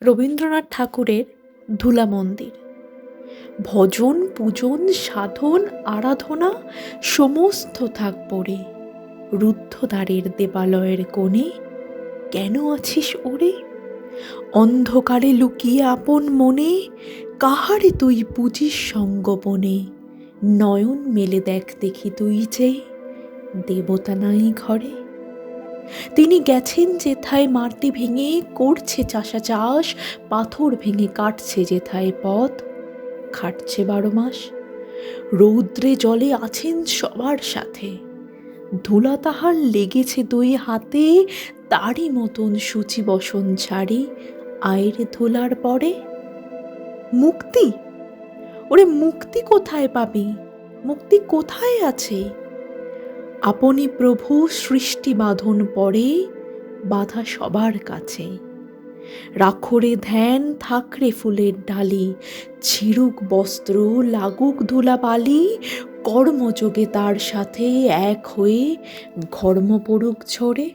রবীন্দ্রনাথ ঠাকুরের ধুলা মন্দির। ভজন, পূজন, সাধন, আরাধনা সমস্ত থাক পড়ে। রুদ্ধদ্বারের দেবালয়ের কোণে কেন আছিস ওরে? অন্ধকারে লুকিয়ে আপন মনে কাহারে তুই পুজিস সঙ্গোপনে। নয়ন মেলে দেখ দেখি তুই যে দেবতা নাই ঘরে। তিনি গেছেন যেথায় মাটি ভেঙে করছে চাষা চাষ, পাথর ভেঙে কাটছে যেথায় পথ, খাটছে 12 মাস। রৌদ্রে জলে আছেন সবার সাথে, ধুলা তাহার লেগেছে 2 হাতে। তারই মতন সূচি বসন ছাড়ি আয়রে ধুলার পরে। মুক্তি? ওরে মুক্তি কোথায় পাবি? মুক্তি কোথায় আছে? আপনি প্রভু সৃষ্টি বাঁধন পড়ে বাধা সবার কাছে। রাখরে ধ্যান থাকরে ফুলের ডালি, ছিড়ুক বস্ত্র লাগুক ধুলাবালি, কর্মযোগে তার সাথে এক হয়ে ঘর্ম পড়ুক ঝরে।